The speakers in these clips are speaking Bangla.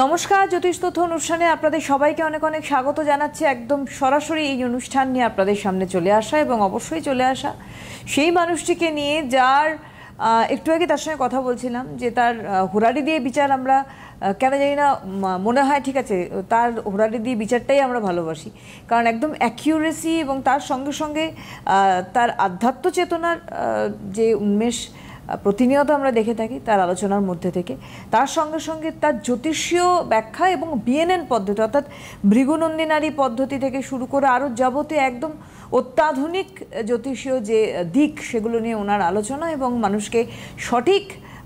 নমস্কার, জ্যোতিষ তথ্য অনুষ্ঠানে আপনাদের সবাইকে অনেক অনেক স্বাগত জানাচ্ছি। একদম সরাসরি এই অনুষ্ঠান নিয়ে আপনাদের সামনে চলে আসা এবং অবশ্যই চলে আসা সেই মানুষটিকে নিয়ে যার একটু আগে তার সঙ্গে কথা বলছিলাম যে তার হুরারি দিয়ে বিচার আমরা কেন জানি না মনে হয় ঠিক আছে, তার হুরারি দিয়ে বিচারটাই আমরা ভালোবাসি, কারণ একদম অ্যাকিউরেসি এবং তার সঙ্গে সঙ্গে তার আধ্যাত্ম চেতনার যে উন্মেষ প্রতিনিয়ত আমরা দেখে থাকি তার আলোচনার মধ্যে থেকে, তার সঙ্গে সঙ্গে তার জ্যোতিষীয় ব্যাখ্যা এবং বিএনএন পদ্ধতি অর্থাৎ ভৃগুনন্দিনারী পদ্ধতি থেকে শুরু করে আরও যাবতীয় একদম অত্যাধুনিক জ্যোতিষীয় যে দিক সেগুলো নিয়ে ওনার আলোচনা এবং মানুষকে সঠিক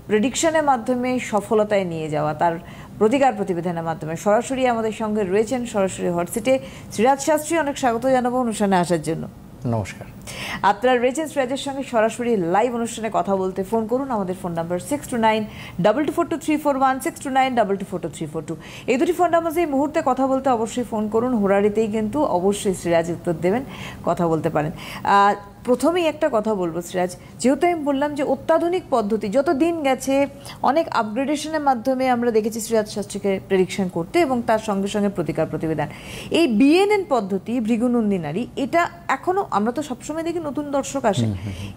প্রেডিকশনের মাধ্যমে সফলতায় নিয়ে যাওয়া, তার প্রতিকার প্রতিবেদনের মাধ্যমে সরাসরি আমাদের সঙ্গে রয়েছেন সরাসরি হটসিটে শ্রীরাজ শাস্ত্রী। অনেক স্বাগত জানাবো অনুষ্ঠানে আসার জন্য। নমস্কার। আপনারা রয়েছেন শ্রীরাজের সঙ্গে সরাসরি লাইভ অনুষ্ঠানে কথা বলতে ফোন করুন। আমাদের ফোন নাম্বার 6292242341, 6292242342। এই দুটি ফোন নাম্বার এই মুহূর্তে কথা বলতে অবশ্যই ফোন করুন। হোরারিতেই কিন্তু অবশ্যই শ্রীরাজ উত্তর দেবেন, কথা বলতে পারেন। প্রথমেই একটা কথা বলবো শ্রীরাজ, যেহেতু আমি বললাম যে অত্যাধুনিক পদ্ধতি যত দিন গেছে অনেক আপগ্রেডেশনের মাধ্যমে আমরা দেখেছি শ্রীরাজ শাস্ত্রীকে প্রেডিকশন করতে এবং তার সঙ্গে সঙ্গে প্রতিকার প্রতিবেদন। এই বিএনএন পদ্ধতি ভৃগুনন্দিনারী, এটা এখনো আমরা তো সবসময় দেখি নতুন দর্শক আসে,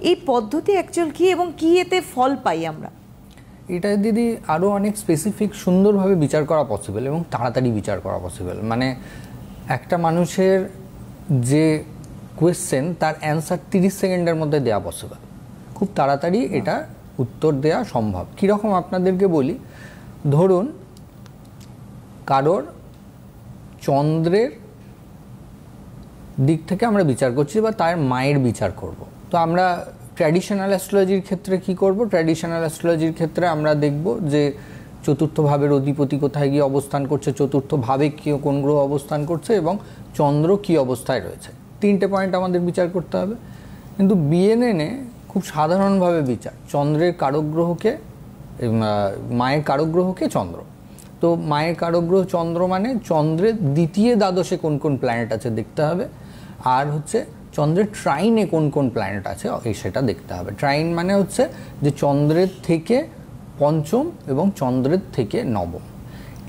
এই পদ্ধতি অ্যাকচুয়াল কি এবং কি এতে ফল পাই আমরা? এটা দিদি আরও অনেক স্পেসিফিক সুন্দরভাবে বিচার করা পসিবল এবং তাড়াতাড়ি বিচার করা পসিবল। মানে একটা মানুষের যে কোয়েশ্চেন তার অ্যান্সার 30 সেকেন্ডের মধ্যে দেওয়া পসিবল, খুব তাড়াতাড়ি এটা উত্তর দেওয়া সম্ভব। কীরকম আপনাদেরকে বলি, ধরুন কারোর চন্দ্রের দিক থেকে আমরা বিচার করছি বা তার মায়ের বিচার করব, তো আমরা ট্র্যাডিশনাল অ্যাস্ট্রোলজির ক্ষেত্রে কি করব? ট্র্যাডিশনাল অ্যাস্ট্রোলজির ক্ষেত্রে আমরা দেখব যে চতুর্থ ভাবের অধিপতি কোথায় গিয়ে অবস্থান করছে, চতুর্থ ভাবে কোন গ্রহ অবস্থান করছে এবং চন্দ্র কি অবস্থায় রয়েছে, 3টে পয়েন্ট আমাদের বিচার করতে হবে। কিন্তু বিএনএনে খুব সাধারণভাবে বিচার চন্দ্রের কারক গ্রহকে, মায়ের কারক গ্রহকে চন্দ্র। তো মায়ের কারক গ্রহ চন্দ্র মানে চন্দ্রের দ্বিতীয় দ্বাদশে কোন কোন প্ল্যানেট আছে দেখতে হবে, আর হচ্ছে চন্দ্রের ট্রাইনে কোন কোন প্ল্যানেট আছে সেটা দেখতে হবে। ট্রাইন মানে হচ্ছে যে চন্দ্রের থেকে পঞ্চম এবং চন্দ্রের থেকে নবম,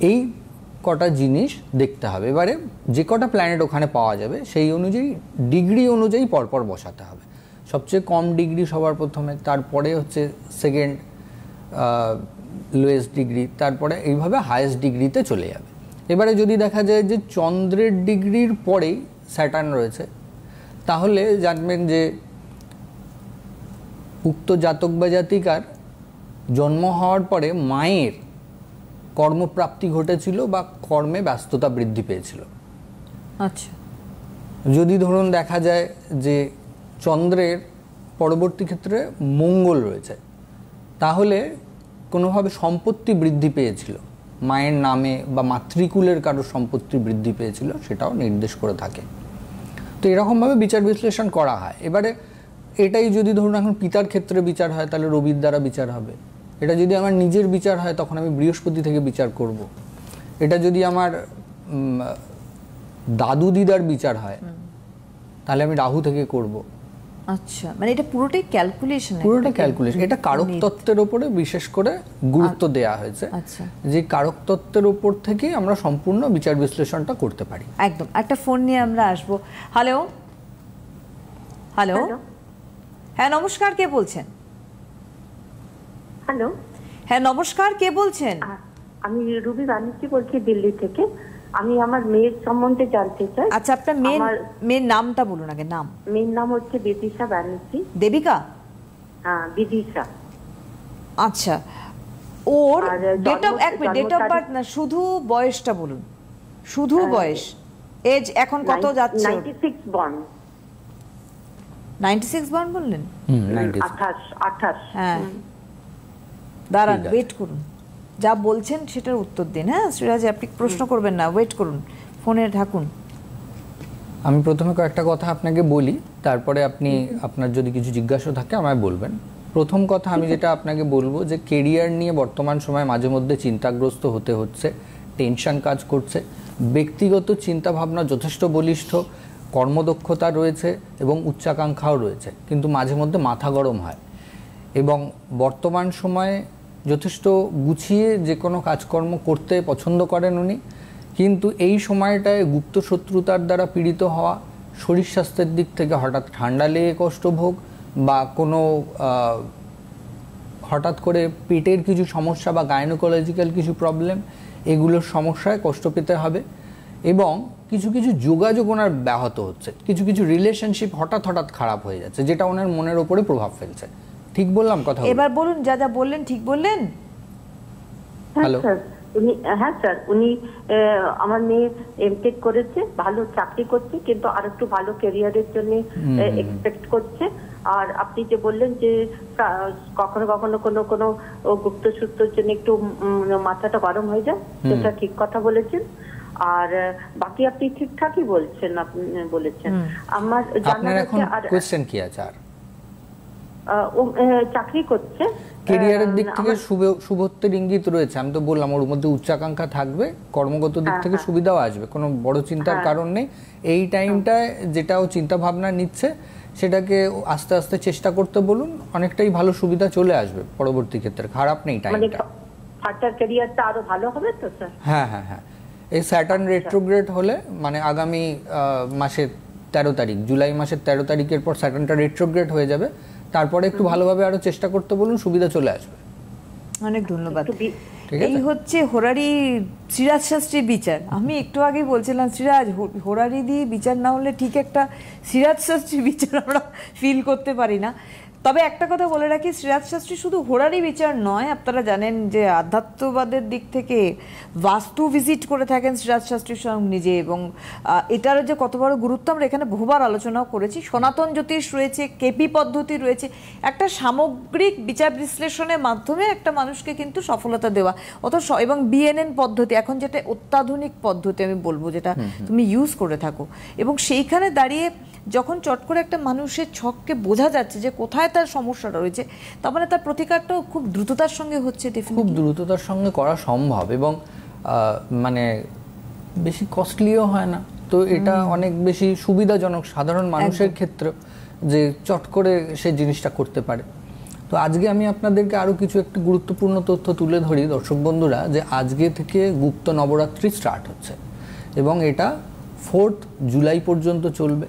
এই কটা জিনিস দেখতে হবে। এবারে যে কটা প্ল্যানেট ওখানে পাওয়া যাবে সেই অনুযায়ী ডিগ্রি অনুযায়ী পরপর বসাতে হবে। সবচেয়ে কম ডিগ্রি সবার প্রথমে, তারপরে হচ্ছে সেকেন্ড লোয়েস্ট ডিগ্রি, তারপরে এইভাবে হায়েস্ট ডিগ্রিতে চলে যাবে। এবারে যদি দেখা যায় যে চন্দ্রের ডিগ্রির পরেই স্যাটার্ন রয়েছে, তাহলে জানবেন যে উক্ত জাতক বা জাতিকার জন্ম হওয়ার পরে মায়ের কর্মপ্রাপ্তি ঘটেছিল বা কর্মে ব্যস্ততা বৃদ্ধি পেয়েছিল। আচ্ছা, যদি ধরুন দেখা যায় যে চন্দ্রের পরবর্তী ক্ষেত্রে মঙ্গল রয়েছে, তাহলে কোনোভাবে সম্পত্তি বৃদ্ধি পেয়েছিল, মায়ের নামে বা মাতৃকুলের কারো সম্পত্তি বৃদ্ধি পেয়েছিল, সেটাও নির্দেশ করে থাকে। তো এরকমভাবে বিচার বিশ্লেষণ করা হয়। এবারে এটাই যদি ধরুন এখন পিতার ক্ষেত্রে বিচার হয় তাহলে রবির দ্বারা বিচার হবে, এটা যদি আমার নিজের বিচার হয় তখন আমি বৃহস্পতি থেকে বিচার করব, এটা যদি আমার দাদু দিদার বিচার হয় তাহলে আমি রাহু থেকে করব। আচ্ছা, মানে এটা পুরোটাই ক্যালকুলেশন, পুরোটাই ক্যালকুলেশন। এটা কারক তত্ত্বের উপরে বিশেষ করে গুরুত্ব দেওয়া হয়েছে। আচ্ছা, যে কারক তত্ত্বের উপর থেকে আমরা সম্পূর্ণ বিচার বিশ্লেষণটা করতে পারি। একদম। একটা ফোন নিয়ে আমরা আসবো। হ্যালো হ্যালো, হ্যাঁ নমস্কার, কে বলছেন? হ্যালো, হ্যাঁ নমস্কার, কে বলছেন? আমি রুবি বানিজ্য বলছি দিল্লি থেকে। আমি আমার মেয়ের সম্বন্ধে জানতে চাই। আচ্ছা, আপনার মেয়ের নামটা বলুন আগে। নাম? মেয়ের নাম হচ্ছে বিদিশা ব্যানার্জি। দেবিকা? হ্যাঁ, বিদিশা। আচ্ছা, ওর ডেট অফ বার্থ না, শুধু বয়সটা বলুন, শুধু বয়স, এজ এখন কত যাচ্ছে? 96 বর্ন। 96 বর্ন বললেন? 28। হ্যাঁ, দাঁড়ান, ওয়েট করুন, যা বলছেন সেটার উত্তর দিন। হ্যাঁ শ্রীরাজ, আপনি প্রশ্ন করবেন না, ওয়েট করুন, ফোনে ঢাকুন। আমি প্রথমে কয়েকটা কথা আপনাকে বলি, তারপরে আপনি আপনার যদি কিছু জিজ্ঞাসা থাকে আমায় বলবেন। প্রথম কথা আমি যেটা আপনাকে বলবো যে কেরিয়ার নিয়ে বর্তমান সময় মাঝে মধ্যে চিন্তাগ্রস্ত হতে হচ্ছে, টেনশন কাজ করছে। ব্যক্তিগত চিন্তা ভাবনা যথেষ্ট বলিষ্ঠ, কর্মদক্ষতা রয়েছে এবং উচ্চাকাঙ্ক্ষাও রয়েছে, কিন্তু মাঝে মধ্যে মাথা গরম হয়। এবং বর্তমান সময়ে যথেষ্ট গুছিয়ে যে কোনো কাজকর্ম করতে পছন্দ করেন উনি, কিন্তু এই সময়টায় গুপ্ত শত্রুতার দ্বারা পীড়িত হওয়া, শরীর স্বাস্থ্যের দিক থেকে হঠাৎ ঠান্ডা লেগে কষ্টভোগ বা কোনো হঠাৎ করে পেটের কিছু সমস্যা বা গাইনোকোলজিক্যাল কিছু প্রবলেম, এগুলোর সমস্যায় কষ্ট পেতে হবে। এবং কিছু কিছু যোগাযোগ ওনার ব্যাহত হচ্ছে, কিছু কিছু রিলেশনশিপ হঠাৎ হঠাৎ খারাপ হয়ে যাচ্ছে, যেটা ওনার মনের ওপরে প্রভাব ফেলছে। ঠিক বললাম কথা? এবার বলুন, যা যা বললেন ঠিক বললেন? হ্যালো স্যার হ্যাঁ স্যার, উনি আমার মেয়ে এমটেক করেছে, ভালো চাকরি করছে, কিন্তু আর একটু ভালো ক্যারিয়ারের জন্য এক্সপেক্ট করছে। আর আপনি যে বললেন যে কখনো কখনো কোনো কোনো গুপ্ত সূত্রের জন্য একটু মাথাটা গরম হয়ে যায়, সেটা ঠিক কথা বলেছেন। আর বাকি আপনি ঠিকঠাকই বলছেন, আপনি বলেছেন। আমার আপনার এখন কোশ্চেন কি আছে? আর চাকরি করছে, ক্যারিয়ারের দিক থেকে শুভত্বের ইঙ্গিত রয়েছে, আমি তো বললাম ওর মধ্যে উচ্চাকাঙ্ক্ষা থাকবে, কর্মগত দিক থেকে সুবিধাও আসবে, কোনো বড় চিন্তার কারণ নেই। এই টাইমটায় যেটা ও চিন্তা ভাবনা নিচ্ছে সেটাকে আস্তে আস্তে চেষ্টা করতে বলুন, অনেকটাই ভালো সুবিধা চলে আসবে পরবর্তী ক্ষেত্রে, খারাপ নেই টাইমটা। ফার্দার ক্যারিয়ারটা আরো ভালো হবে তো স্যার? হ্যাঁ হ্যাঁ হ্যাঁ, এই স্যাটার্ন রেট্রোগ্রেড হলে মানে আগামী মাসের 13 তারিখ, জুলাই মাসের 13 তারিখের পর স্যাটার্নটা রেট্রোগ্রেড হয়ে যাবে, তারপরে একটু ভালোভাবে আরো চেষ্টা করতে বলুন, সুবিধা চলে আসবে। অনেক ধন্যবাদ। এই হচ্ছে হোরারি সিরাজ শাস্ত্রীর বিচার। আমি একটু আগে বলছিলাম সিরাজ, হোরারি দিয়ে বিচার না হলে ঠিক একটা সিরাজ শাস্ত্রীর বিচার আমরা ফিল করতে পারি না। তবে একটা কথা বলে রাখি, সিরাজ শাস্ত্রী শুধু হোরারি বিচার নয়, আপনারা জানেন যে আধ্যাত্মবাদের দিক থেকে বাস্তু ভিজিট করে থাকেন সিরাজ শাস্ত্রী স্বয়ং নিজে, এবং এটার যে কত বড় গুরুত্ব আমরা এখানে বহুবার আলোচনাও করেছি। সনাতন জ্যোতিষ রয়েছে, কেপি পদ্ধতি রয়েছে, একটা সামগ্রিক বিচার বিশ্লেষণের মাধ্যমে একটা মানুষকে কিন্তু সফলতা দেওয়া, এবং বিএনএন পদ্ধতি এখন যেটা অত্যাধুনিক পদ্ধতি আমি বলবো, যেটা তুমি ইউজ করে থাকো, এবং সেইখানে দাঁড়িয়ে যখন চট করে একটা মানুষের ছককে বোঝা যাচ্ছে যে কোথায় তার সমস্যাটা রয়েছে, তার মানে তার প্রতিকারটাও খুব দ্রুততার সঙ্গে হচ্ছে, খুব দ্রুততার সঙ্গে করা সম্ভব, এবং মানে বেশি কস্টলিও হয় না, তো এটা অনেক বেশি সুবিধাজনক সাধারণ মানুষের ক্ষেত্রে, যে চট করে সে জিনিসটা করতে পারে। তো আজকে আমি আপনাদেরকে আরও কিছু একটু গুরুত্বপূর্ণ তথ্য তুলে ধরি দর্শক বন্ধুরা, যে আজকে থেকে গুপ্ত নবরাত্রি স্টার্ট হচ্ছে এবং এটা 4 জুলাই পর্যন্ত চলবে।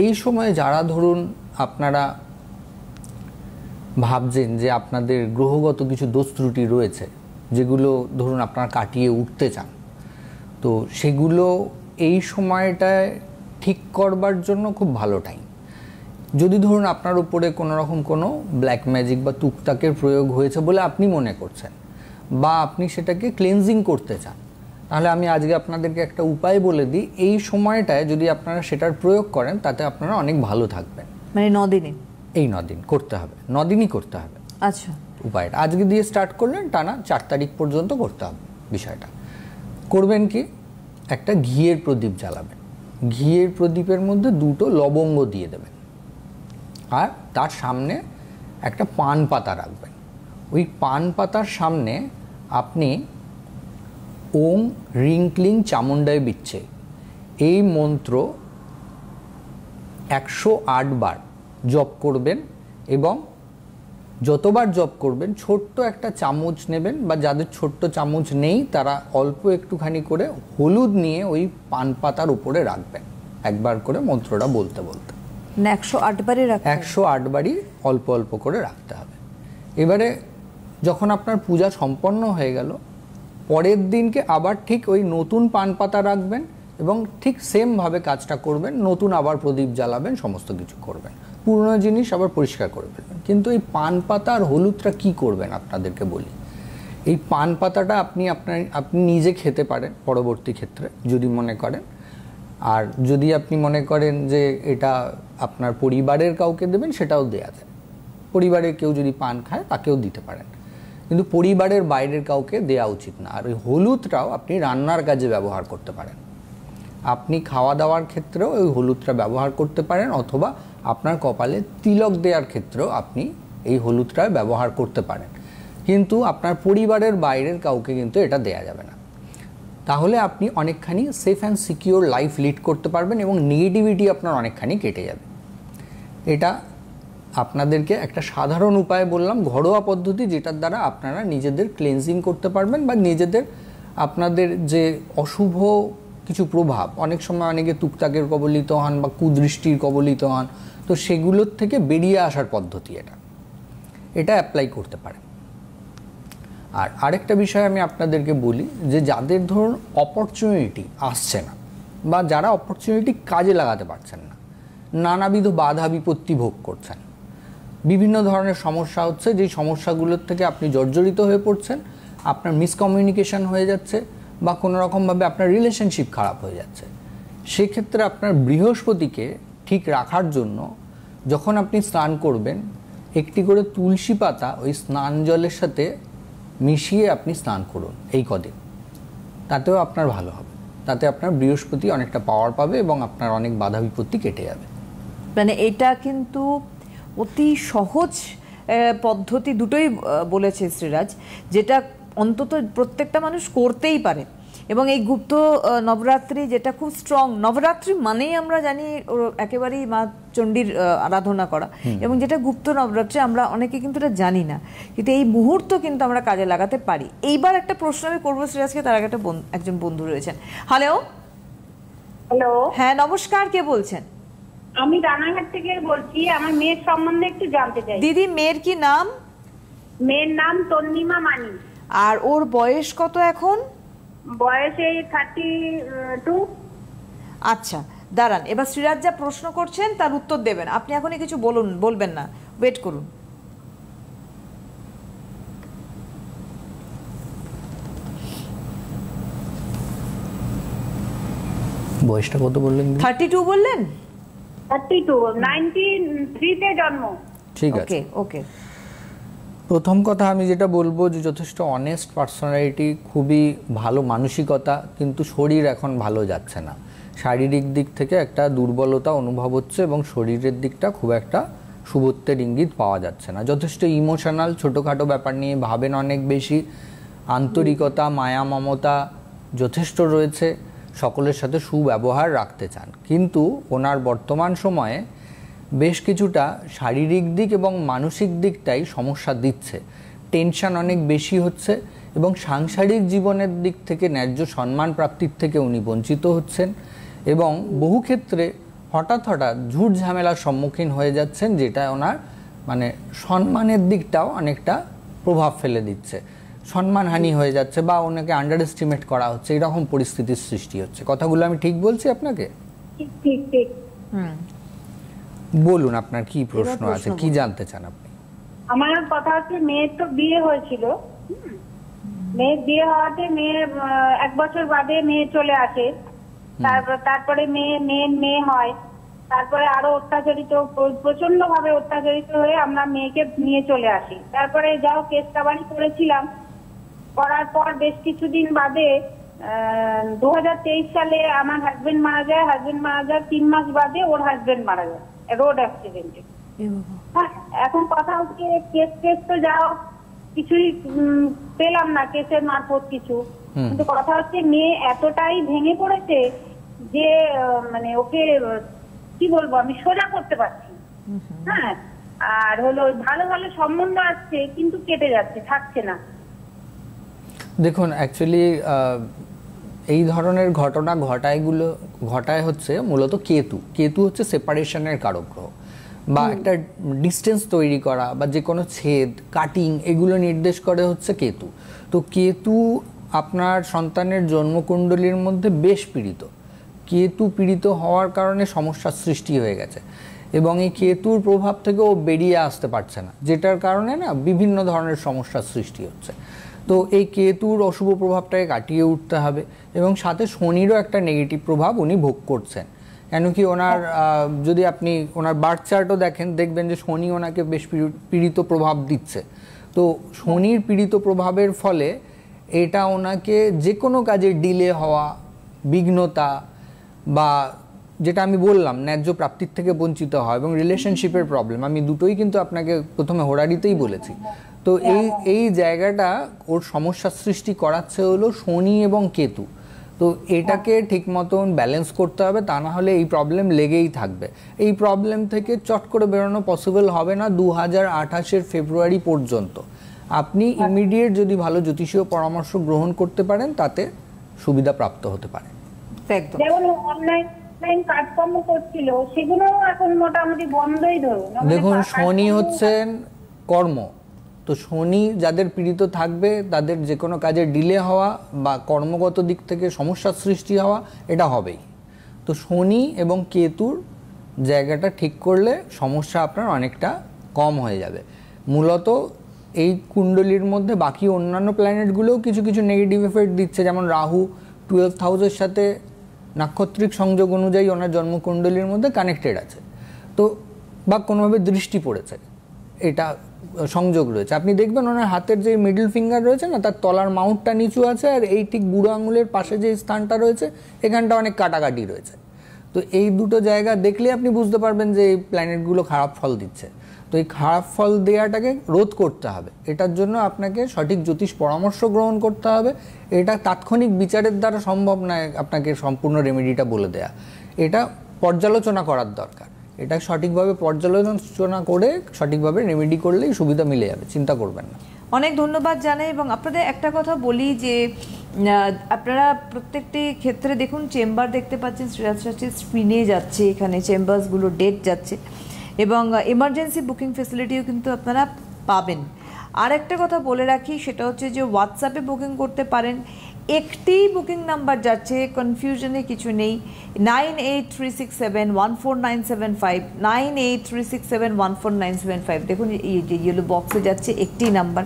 এই সময় যারা ধরুন আপনারা ভাবছেন যে আপনাদের গ্রহগত কিছু দোষ ত্রুটি রয়েছে, যেগুলো ধরুন আপনারা কাটিয়ে উঠতে চান, তো সেগুলো এই সময়টায় ঠিক করবার জন্য খুব ভালো টাইম। যদি ধরুন আপনার উপরে কোনো রকম কোনো ব্ল্যাক ম্যাজিক বা তুকতাকের প্রয়োগ হয়েছে বলে আপনি মনে করছেন, বা আপনি সেটাকে ক্লিনজিং করতে চান, তাহলে আমি আজকে আপনাদেরকে একটা উপায় বলে দিই। এই সময়টায় যদি আপনারা সেটার প্রয়োগ করেন, তাতে আপনারা অনেক ভালো থাকবেন। মানে 9 দিনে, এই 9 দিন করতে হবে, 9 দিনই করতে হবে। আচ্ছা, উপায়টা আজকে দিয়ে স্টার্ট করলেন, টানা 4 তারিখ পর্যন্ত করতে হবে। বিষয়টা করবেন কি, একটা ঘিয়ের প্রদীপ জ্বালাবেন, ঘিয়ের প্রদীপের মধ্যে 2টো লবঙ্গ দিয়ে দেবেন, আর তার সামনে একটা পান পাতা রাখবেন। ওই পান পাতার সামনে আপনি ওম রিং ক্লিং চামুণ্ডায় বিচ্ছে এই মন্ত্র 108 বার জপ করবেন, এবং যতবার জপ করবেন ছোট্ট একটা চামচ নেবেন, বা যাদের ছোট্ট চামচ নেই তারা অল্প একটুখানি করে হলুদ নিয়ে ওই পান পাতার উপরে রাখবেন, একবার করে মন্ত্রটা বলতে বলতে। 108 বারই রাখতে, 108 বারই অল্প অল্প করে রাখতে হবে। এবারে যখন আপনার পূজা সম্পন্ন হয়ে গেল, পরের দিনকে আবার ঠিক ওই নতুন পান পাতা রাখবেন এবং ঠিক সেমভাবে কাজটা করবেন, নতুন আবার প্রদীপ জ্বালাবেন, সমস্ত কিছু করবেন, পুরনো জিনিস আবার পরিষ্কার করে ফেলবেন। কিন্তু এই পান পাতা আর হলুদটা কি করবেন আপনাদেরকে বলি। এই পান পাতাটা আপনি নিজে খেতে পারেন পরবর্তী ক্ষেত্রে যদি মনে করেন, আর যদি আপনি মনে করেন যে এটা আপনার পরিবারের কাউকে দেবেন, সেটাও দেয়া যায়। পরিবারের কেউ যদি পান খায় তাকেও দিতে পারেন, কিন্তু পরিবারের বাইরের কাউকে দেওয়া উচিত না। আর ওই হলুদটাও আপনি রান্নার কাজে ব্যবহার করতে পারেন, আপনি খাওয়া দাওয়ার ক্ষেত্রেও ওই হলুদটা ব্যবহার করতে পারেন, অথবা আপনার কপালে তিলক দেওয়ার ক্ষেত্রেও আপনি এই হলুদটা ব্যবহার করতে পারেন, কিন্তু আপনার পরিবারের বাইরের কাউকে কিন্তু এটা দেয়া যাবে না। তাহলে আপনি অনেকখানি safe and secure life lead করতে পারবেন এবং নেগেটিভিটি আপনার অনেকখানি কেটে যাবে। এটা আপনাদেরকে একটা সাধারণ উপায় বললাম, ঘরোয়া পদ্ধতি, যেটার দ্বারা আপনারা নিজেদের ক্লেনজিং করতে পারবেন বা নিজেদের আপনাদের যে অশুভ কিছু প্রভাব, অনেক সময় অনেকে তুকতাকের কবলিত হন বা কুদৃষ্টির কবলিত হন, তো সেগুলোর থেকে বেরিয়ে আসার পদ্ধতি এটা অ্যাপ্লাই করতে পারেন। আর আরেকটা বিষয় আমি আপনাদেরকে বলি, যে যাদের ধরুন অপরচুনিটি আসছে না বা যারা অপরচুনিটি কাজে লাগাতে পারছেন না, নানাবিধ বাধা বিপত্তি ভোগ করছেন, বিভিন্ন ধরনের সমস্যা হচ্ছে, যেই সমস্যাগুলোর থেকে আপনি জর্জরিত হয়ে পড়ছেন, আপনার মিসকমিউনিকেশন হয়ে যাচ্ছে বা কোনো রকমভাবে আপনার রিলেশনশিপ খারাপ হয়ে যাচ্ছে, সেক্ষেত্রে আপনার বৃহস্পতিকে ঠিক রাখার জন্য যখন আপনি স্নান করবেন, একটি করে তুলসী পাতা ওই স্নান জলের সাথে মিশিয়ে আপনি স্নান করুন এই কদিন, তাতেও আপনার ভালো হবে। তাতে আপনার বৃহস্পতি অনেকটা পাওয়ার পাবে এবং আপনার অনেক বাধা বিপত্তি কেটে যাবে। মানে এটা কিন্তু অতি সহজ পদ্ধতি দুটোই বলেছে শ্রীরাজ, যেটা অন্তত প্রত্যেকটা মানুষ করতেই পারে। এবং এই গুপ্ত নবরাত্রি যেটা খুব স্ট্রং, নবরাত্রি মানেই আমরা জানি একেবারেই মা চণ্ডীর আরাধনা করা, এবং যেটা গুপ্ত নবরাত্রি আমরা অনেকে কিন্তু এটা জানি না, কিন্তু এই মুহূর্ত কিন্তু আমরা কাজে লাগাতে পারি। এইবার একটা প্রশ্ন আমি করবো শ্রীরাজকে, তার আগে একজন বন্ধু রয়েছেন। হ্যালো হ্যালো, হ্যাঁ নমস্কার, কে বলছেন? আমি রানাঘাট থেকে বলছি। আমার মেয়ের সম্বন্ধে একটু জানতে চাই। দিদি, মেয়ের কি নাম? মেয়ের নাম তন্নিমা মানি। আর ওর বয়স কত এখন? বয়স এই 32। আচ্ছা দাঁড়ান, এবার শ্রীরাজ যা প্রশ্ন করছেন তার উত্তর দেবেন, আপনি এখনই কিছু বলবেন না, ওয়েট করুন। বয়সটা কত বললেন? 32 বললেন? 32, 93 তে জন্ম। ঠিক আছে, ওকে। প্রথম কথা আমি যেটা বলবো, যে যথেষ্ট অনেস্ট পার্সোনালিটি, খুবই ভালো মানসিকতা, কিন্তু শরীর এখন ভালো যাচ্ছে না। শারীরিক দিক থেকে একটা দুর্বলতা অনুভব হচ্ছে এবং শরীরের দিকটা খুব একটা শুভত্বের ইঙ্গিত পাওয়া যাচ্ছে না। যথেষ্ট ইমোশনাল, ছোটোখাটো ব্যাপার নিয়ে ভাবেন অনেক বেশি, আন্তরিকতা মায়া মমতা যথেষ্ট রয়েছে, সকলের সাথে সুব্যবহার রাখতে চান, কিন্তু ওনার বর্তমান সময়ে বেশ কিছুটা শারীরিক দিক এবং মানসিক দিকটাই সমস্যা দিচ্ছে। টেনশন অনেক বেশি হচ্ছে এবং সাংসারিক জীবনের দিক থেকে ন্যায্য সম্মান প্রাপ্তির থেকে উনি বঞ্চিত হচ্ছেন এবং বহু ক্ষেত্রে হঠাৎ ঝুট ঝামেলার সম্মুখীন হয়ে যাচ্ছেন, যেটা ওনার মানে সম্মানের দিকটাও অনেকটা প্রভাব ফেলে দিচ্ছে। সম্মানহানি হয়ে যাচ্ছে বা ওনাকে আন্ডার এস্টিমেট করা হচ্ছে, এরকম পরিস্থিতির সৃষ্টি হচ্ছে। কথাগুলো আমি ঠিক বলছি আপনাকে? ঠিক। বলুন আপনার কি প্রশ্ন আছে, কি জানতে চান আপনি? আমার কথা হচ্ছে, মেয়ের তো বিয়ে হয়েছিল, মেয়ের বিয়ে হওয়াতে মেয়ে 1 বছর বাদে মেয়ে চলে আসে। তারপরে মেয়ে হয়, তারপরে আরো অত্যাচারিত, প্রচন্ড ভাবে অত্যাচারিত হয়ে আমরা মেয়েকে নিয়ে চলে আসি। তারপরে যাও কেস কাবারি করেছিলাম, করার পর বেশ কিছুদিন বাদে 2023 সালে আমার হাজবেন্ড মারা যায়। 3 মাস বাদে ওর হাজবেন্ড মারা যায় রোড অ্যাক্সিডেন্টে। এখন কথা হচ্ছে, কেস তো যাও কিছুই পেলাম না, কেসের মারফত কিছু, কিন্তু কথা হচ্ছে মেয়ে এতটাই ভেঙে পড়েছে যে মানে ওকে কি বলবো আমি সোজা করতে পারছি। হ্যাঁ, আর হলো ভালো ভালো সম্বন্ধ আসছে কিন্তু কেটে যাচ্ছে, থাকছে না। দেখুন, অ্যাকচুয়ালি এই ধরনের ঘটনা ঘটায় হচ্ছে মূলত কেতু হচ্ছে সেপারেশনের কারক গ্রহ, বা একটা ডিস্টেন্স তৈরি করা বা যে কোনো ছেদ কাটিং, এগুলো নির্দেশ করে হচ্ছে কেতু। তো কেতু আপনার সন্তানের জন্মকুণ্ডলীর মধ্যে বেশ পীড়িত। কেতু পীড়িত হওয়ার কারণে সমস্যার সৃষ্টি হয়ে গেছে এবং এই কেতুর প্রভাব থেকে ও বেরিয়ে আসতে পারছে না, যেটার কারণে না বিভিন্ন ধরনের সমস্যার সৃষ্টি হচ্ছে। তো এই কেতুর অশুভ প্রভাবটাকে কাটিয়ে উঠতে হবে এবং সাথে শনিরও একটা নেগেটিভ প্রভাব উনি ভোগ করছেন। কেন কি ওনার যদি আপনি ওনার বার্থ চার্টও দেখবেন যে শনি ওনাকে বেশ পীড়িত প্রভাব দিচ্ছে। তো শনির পীড়িত প্রভাবের ফলে এটা ওনাকে যে কোনো কাজে ডিলে হওয়া, বিঘ্নতা বা যেটা আমি বললাম ন্যায্য প্রাপ্তির থেকে বঞ্চিত হয় এবং রিলেশনশিপের প্রবলেম, আমি দুটোই কিন্তু আপনাকে প্রথমে হোরারিতেই বলেছি। তো এই জায়গাটা ওর সমস্যার সৃষ্টি করাচ্ছে হলো শনি এবং কেতু। তো এটাকে ঠিক মতন ব্যালেন্স করতে হবে, তা না হলে এই প্রবলেম লেগেই থাকবে। এই প্রবলেম থেকে চট করে বেরোনো পসিবল হবে না 2028-এর ফেব্রুয়ারি পর্যন্ত। আপনি ইমিডিয়েট যদি ভালো জ্যোতিষীয় পরামর্শ গ্রহণ করতে পারেন তাতে সুবিধা প্রাপ্ত হতে পারে। একদম। যেমন অনলাইন কাজকর্ম করছিল সেগুলো এখন মোটামুটি বন্ধই ধরুন। দেখুন, শনি হচ্ছেন কর্ম, তো শনি যাদের পীড়িত থাকবে তাদের যে কোনো কাজে ডিলে হওয়া বা কর্মগত দিক থেকে সমস্যার সৃষ্টি হওয়া এটা হবেই। তো শনি এবং কেতুর জায়গাটা ঠিক করলে সমস্যা আপনার অনেকটা কম হয়ে যাবে। মূলত এই কুণ্ডলীর মধ্যে বাকি অন্যান্য প্ল্যানেটগুলোও কিছু কিছু নেগেটিভ এফেক্ট দিচ্ছে, যেমন রাহু 12th হাউসের সাথে নাক্ষত্রিক সংযোগ অনুযায়ী ওনার জন্মকুণ্ডলীর মধ্যে কানেক্টেড আছে, তো বা কোনোভাবে দৃষ্টি পড়েছে, এটা সংযোগ রয়েছে। আপনি দেখবেন ওনার হাতের যে মিডল ফিঙ্গার রয়েছে না, তার তলার মাউথটা নিচু আছে, আর এই ঠিক বুড়ো আঙুলের পাশে যে স্থানটা রয়েছে এখানটা অনেক কাটাকাটি রয়েছে। তো এই দুটো জায়গা দেখলে আপনি বুঝতে পারবেন যে এই প্ল্যানেটগুলো খারাপ ফল দিচ্ছে। তো এই খারাপ ফল দেওয়াটাকে রোধ করতে হবে, এটার জন্য আপনাকে সঠিক জ্যোতিষ পরামর্শ গ্রহণ করতে হবে। এটা তাৎক্ষণিক বিচারের দ্বারা সম্ভব নয় আপনাকে সম্পূর্ণ রেমেডিটা বলে দেয়া, এটা পর্যালোচনা করার দরকার। এটা সঠিকভাবে পর্যালোচনা করে সঠিকভাবে রেমেডি করলেই সুবিধা মিলে যাবে, চিন্তা করবেন না। অনেক ধন্যবাদ জানাই। এবং আপনাদের একটা কথা বলি যে আপনারা প্রত্যেকটি ক্ষেত্রে দেখুন চেম্বার দেখতে পাচ্ছেন শ্রীরাজ শাস্ত্রীর স্ক্রিনে যাচ্ছে, এখানে চেম্বারসগুলো ডেট যাচ্ছে এবং এমার্জেন্সি বুকিং ফেসিলিটিও কিন্তু আপনারা পাবেন। আর একটা কথা বলে রাখি, সেটা হচ্ছে যে হোয়াটসঅ্যাপে বুকিং করতে পারেন। একটি বুকিং নাম্বার যাচ্ছে, কনফিউশনে কিছু নেই, 9836714975, 9836714975। দেখুন এই যে ইয়েলো বক্সে যাচ্ছে একটি নাম্বার,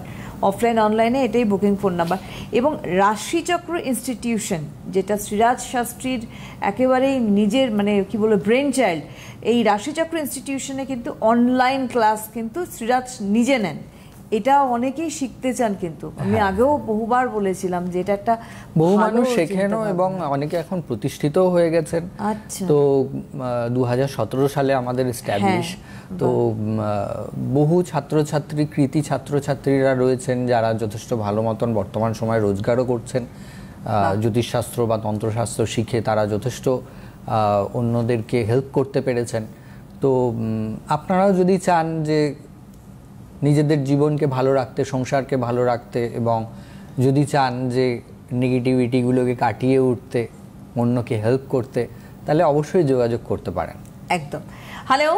অফলাইন অনলাইনে এটাই বুকিং ফোন নাম্বার। এবং রাশিচক্র ইনস্টিটিউশন, যেটা শ্রীরাজ শাস্ত্রীর একেবারেই নিজের মানে কি বলবো ব্রেন চাইল্ড, এই রাশিচক্র ইনস্টিটিউশনে কিন্তু অনলাইন ক্লাস কিন্তু শ্রীরাজ নিজে নেন। এটা অনেকেই শিখতে চান, কিন্তু আমি আগেও বহুবার বলেছিলাম যে এটা একটা বহু মানুষ শেখেনও এবং অনেকে এখন প্রতিষ্ঠিতও হয়ে গেছেন। আচ্ছা। তো 2017 সালে আমাদের এস্টাবলিশ, তো বহু ছাত্রছাত্রী কৃতি ছাত্রছাত্রীরা রয়েছেন যারা যথেষ্ট ভালো মতন বর্তমান সময়ে রোজগারও করছেন। জ্যোতিষশাস্ত্র বা তন্ত্রশাস্ত্র শিখে তারা যথেষ্ট অন্যদেরকে হেল্প করতে পেরেছেন। তো আপনারাও যদি চান যে নিজেদের জীবনকে ভালো রাখতে, সংসারকে ভালো রাখতে, এবং যদি চান যে নেগেটিভিটিগুলোকে কাটিয়ে উঠতে, অন্যকে হেল্প করতে, তাহলে অবশ্যই যোগাযোগ করতে পারেন। একদম। হ্যালো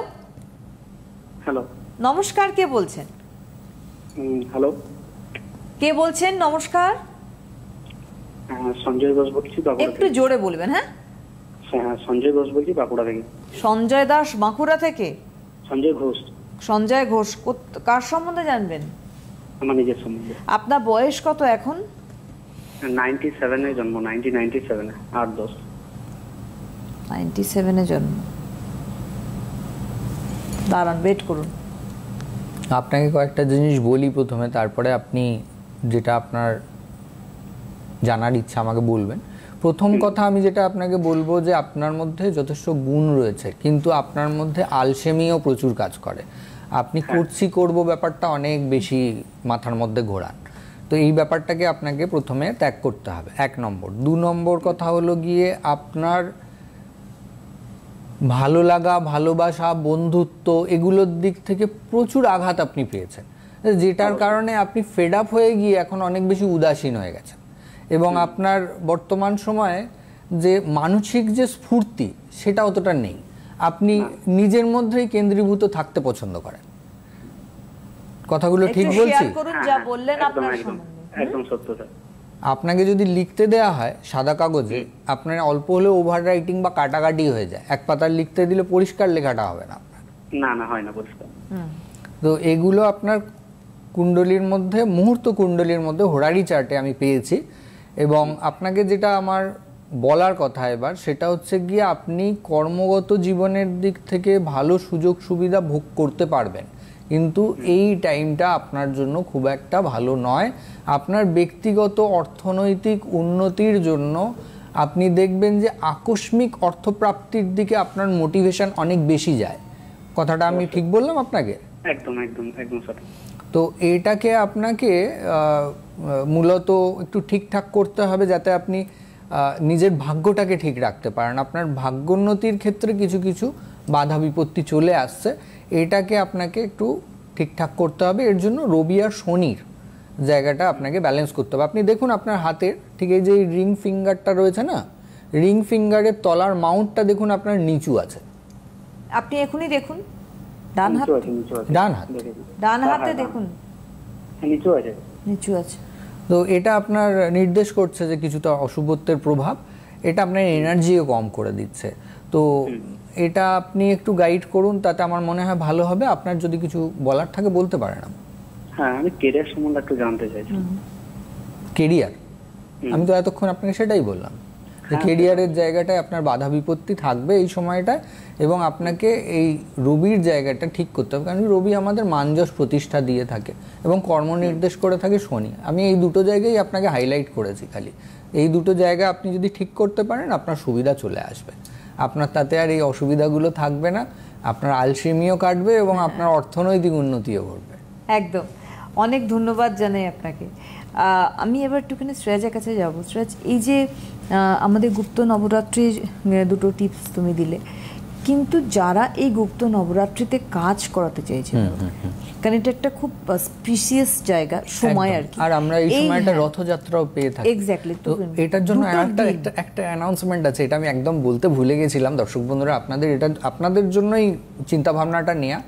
হ্যালো, নমস্কার, কে বলছেন? হ্যালো, কে বলছেন? নমস্কার, সঞ্জয় ঘোষ বলছি বাঁকুড়া একটু থেকে। জোরে বলবেন। হ্যাঁ, হ্যাঁ, সঞ্জয় ঘোষ বলছি বাঁকুড়া থেকে। সঞ্জয় দাস বাঁকুড়া থেকে। সঞ্জয় ঘোষ। সঞ্জয় ঘোষ, কার সম্বন্ধে জানবেন? আমার নিজের সম্বন্ধে। আপনার বয়স কত এখন? 97-এ জন্ম, 1997-এ, 8-10। 97-এ জন্ম। দাঁড়ান, ওয়েট করুন। আপনাকে কয়েকটা জিনিস বলি প্রথমে, তারপরে আপনি যেটা আপনার জানার ইচ্ছা আমাকে বলবেন। প্রথম কথা আমি যেটা আপনাকে বলবো যে আপনার মধ্যে যথেষ্ট গুণ রয়েছে, কিন্তু আপনার মধ্যে আলসেমিও প্রচুর কাজ করে। আপনি করবো ব্যাপারটা অনেক বেশি মাথার মধ্যে ঘোরান। তো এই ব্যাপারটাকে আপনাকে প্রথমে ত্যাগ করতে হবে, 1 নম্বর। 2 নম্বর কথা হলো গিয়ে আপনার ভালো লাগা, ভালোবাসা, বন্ধুত্ব এগুলোর দিক থেকে প্রচুর আঘাত আপনি পেয়েছেন, যেটার কারণে আপনি ফেড আপ হয়ে গিয়ে এখন অনেক বেশি উদাসীন হয়ে গেছেন। এবং আপনার বর্তমান সময়ে যে মানসিক যে স্ফূর্তি সেটা অতটা নেই। আপনি নিজের মধ্যেই কেন্দ্রীভূত থাকতে পছন্দ করেন। কথাগুলো ঠিক বলছি? যা বললেন আপনার একদম সত্যটা। আপনাকে যদি লিখতে দেয়া হয় সাদা কাগজে, আপনার অল্প হলেও ওভার রাইটিং বা কাটাকাটি হয়ে যায়। 1 পাতার লিখতে দিলে পরিষ্কার লেখাটা হবে না আপনার। না, হয় না পরিষ্কার। তো এগুলো আপনার কুণ্ডলীর মধ্যে, মুহূর্ত কুণ্ডলীর মধ্যে হোরারি চার্টে আমি পেয়েছি। এবং আপনাকে যেটা আমার বলার কথা এবার, সেটা হচ্ছে গিয়ে আপনি কর্মগত জীবনের দিক থেকে ভালো সুযোগ সুবিধা ভোগ করতে পারবেন, কিন্তু এই টাইমটা আপনার জন্য খুব একটা ভালো নয়। আপনার ব্যক্তিগত অর্থনৈতিক উন্নতির জন্য আপনি দেখবেন যে আকস্মিক অর্থপ্রাপ্তির দিকে আপনার মোটিভেশন অনেক বেশি যায়। কথাটা আমি ঠিক বললাম আপনাকে? একদম সঠিক। তো এটাকে আপনাকে মূলত একটু ঠিকঠাক করতে হবে, যাতে আপনি নিজের ভাগ্যটাকে ঠিক রাখতে পারেন। আপনার ভাগ্যোন্নতির ক্ষেত্রে কিছু কিছু বাধা বিপত্তি চলে আসছে, এটাকে আপনাকে একটু ঠিকঠাক করতে হবে। এর জন্য রবি আর শনির জায়গাটা আপনাকে ব্যালেন্স করতে হবে। আপনি দেখুন আপনার হাতের ঠিক এই যে রিং ফিঙ্গারটা রয়েছে না, রিং ফিঙ্গারের তলার মাউন্টটা দেখুন আপনার নিচু আছে। আপনি এখনই দেখুন ডান হাত, ডান হাত, ডান হাতে দেখুন নিচু আছে, নিচু আছে। তো এটা আপনার নির্দেশ করছে যে কিছুটা অশুভত্বের প্রভাব, এটা আপনার এনার্জিও কম করে দিচ্ছে। তো এটা আপনি একটু গাইড করুন, তাতে আমার মনে হয় ভালো হবে। আপনার যদি কিছু বলার থাকে বলতে পারেন। হ্যাঁ আমি কেরিয়ার সম্বন্ধে একটু জানতে চাইছি। কেরিয়ার, আমি তো এতক্ষণ আপনাকে সেটাই বললাম যে কেরিয়ারের জায়গাটায় আপনার বাধা বিপত্তি থাকবে এই সময়টায়, এবং আপনাকে এই রবির জায়গাটা ঠিক করতে হবে। কারণ রবি আমাদের মানযশ প্রতিষ্ঠা দিয়ে থাকে এবং কর্ম নির্দেশ করে থাকে শনি। আমি এই দুটো জায়গায় আপনাকে হাইলাইট করেছি খালি। এই দুটো জায়গা আপনি যদি ঠিক করতে পারেন আপনার সুবিধা চলে আসবে, আপনার তাতে আর এই অসুবিধাগুলো থাকবে না, আপনার আলসেমিও কাটবে এবং আপনার অর্থনৈতিক উন্নতিও ঘটবে। একদম, অনেক ধন্যবাদ জানাই আপনাকে। আমি এবার একটুখানি শ্রেয়াজের কাছে যাব। শ্রেয়াজ, এই যে আমাদের গুপ্ত নবরাত্রির দুটো টিপস তুমি দিলে, কিন্তু যারা এই গুপ্ত নবরাত্রিতে কাজ করাতে চাইছেন, কারণ এটা একটা খুব স্পিসিয়াস জায়গা, সময় আর কি, আর আমরা এই সময়টা রথযাত্রাও পেয়ে থাকি। এক্স্যাক্টলি। তো এটার জন্য একটা অ্যানাউন্সমেন্ট আছে, এটা আমি একদম বলতে ভুলে গেছিলাম। দর্শক বন্ধুরা, আপনাদের জন্যই চিন্তা ভাবনাটা নেওয়া।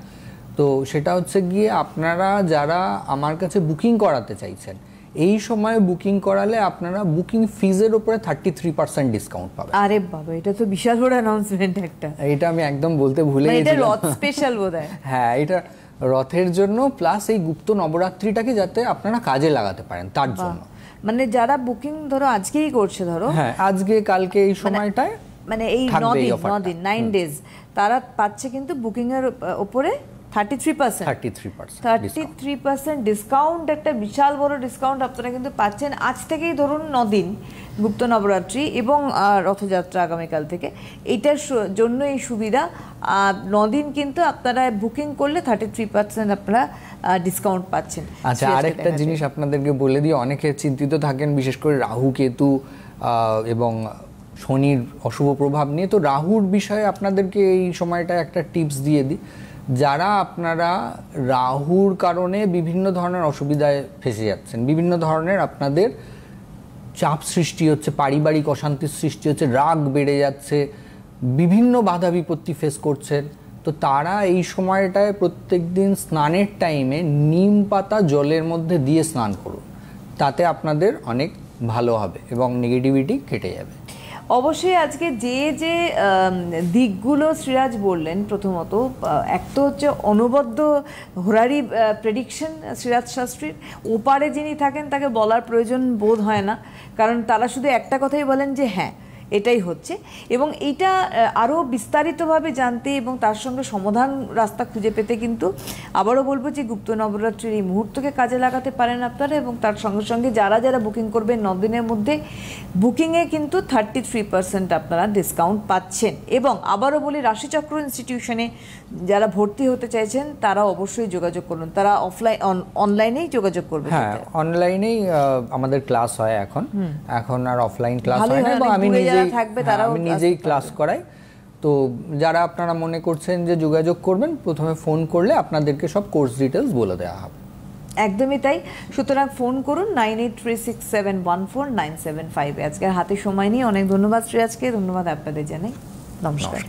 তো সেটা হচ্ছে গিয়ে আপনারা যারা আমার কাছে বুকিং করাতে চাইছেন, এই সময় বুকিং করালে আপনারা বুকিং ফিজের উপরে 33% ডিসকাউন্ট পাবেন। আরে বাবা, এটা তো বিশাল বড় অ্যানাউন্সমেন্ট একটা। এটা আমি একদম বলতে ভুলে গেছিলাম। এটা রথ স্পেশাল বোধহয়। হ্যাঁ, এটা রথের জন্য, প্লাস এই গুপ্ত নবরাত্রিটাকে যাতে আপনারা কাজে লাগাতে পারেন তার জন্য। মানে যারা বুকিং ধরো আজকেই করছে, ধরো হ্যাঁ আজকে কালকে এই সময়টায়, মানে এই 9 ডেজ, তারা পাচ্ছে কিন্তু বুকিং এর উপরে 33% ডিসকাউন্ট। একটা বিশাল বড় ডিসকাউন্ট আপনারা কিন্তু পাচ্ছেন আজ থেকেই। ধরুন 9 দিন গুপ্ত নবরাত্রি এবং রথযাত্রা আগামীকাল থেকে, এইটার জন্য এই সুবিধা। 9 দিন কিন্তু আপনারা বুকিং করলে 33% আপনারা ডিসকাউন্ট পাচ্ছেন। আচ্ছা, আরেকটা জিনিস আপনাদেরকে বলে দিই, অনেকে চিন্তিত থাকেন বিশেষ করে রাহু কেতু এবং শনির অশুভ প্রভাব নিয়ে। তো রাহুর বিষয়ে আপনাদেরকে এই সময়টা একটা টিপস দিয়ে দিই। যারা আপনারা রাহুর কারণে বিভিন্ন ধরনের অসুবিধায় ফেসে যাচ্ছেন, বিভিন্ন ধরনের আপনাদের চাপ সৃষ্টি হচ্ছে, পারিবারিক অশান্তির সৃষ্টি হচ্ছে, রাগ বেড়ে যাচ্ছে, বিভিন্ন বাধা বিপত্তি ফেস করছেন, তো তারা এই সময়টায় প্রত্যেক দিন স্নানের টাইমে নিম পাতা জলের মধ্যে দিয়ে স্নান করুন। তাতে আপনাদের অনেক ভালো হবে এবং নেগেটিভিটি কেটে যাবে। অবশ্যই আজকে যে যে দিকগুলো শ্রীরাজ বললেন, প্রথমত এক তো হচ্ছে অনবদ্য হোরারি প্রেডিকশন শ্রীরাজ শাস্ত্রীর, ওপারে যিনি থাকেন তাকে বলার প্রয়োজন বোধ হয় না, কারণ তারা শুধু একটা কথাই বলেন যে হ্যাঁ এটাই হচ্ছে। এবং এইটা আরও বিস্তারিতভাবে জানতে এবং তার সঙ্গে সমাধান রাস্তা খুঁজে পেতে কিন্তু আবারও বলবো যে গুপ্ত নবরাত্রির এই মুহূর্তকে কাজে লাগাতে পারেন আপনারা। এবং তার সঙ্গে সঙ্গে যারা যারা বুকিং করবেন 9 দিনের মধ্যে, বুকিংয়ে কিন্তু 33% আপনারা ডিসকাউন্ট পাচ্ছেন। এবং আবারও বলি, রাশিচক্র ইনস্টিটিউশনে যারা ভর্তি হতে চাইছেন তারা অবশ্যই যোগাযোগ করুন। তারা অনলাইনেই যোগাযোগ করবেন। হ্যাঁ, অনলাইনেই আমাদের ক্লাস হয় এখন আর অফলাইন ক্লাস হয় না, এবং আমি নিজেই ক্লাস করাই। তো যারা আপনারা মনে করছেন যে যোগাযোগ করবেন, প্রথমে ফোন করলে আপনাদেরকে সব কোর্স ডিটেলস বলে দেওয়া হবে। একদমই তাই। সুতরাং ফোন করুন 9836714975। আজকের হাতে সময় নিয়ে অনেক ধন্যবাদ শ্রেয়াজকে, ধন্যবাদ আপনাদের জানাই। নমস্কার।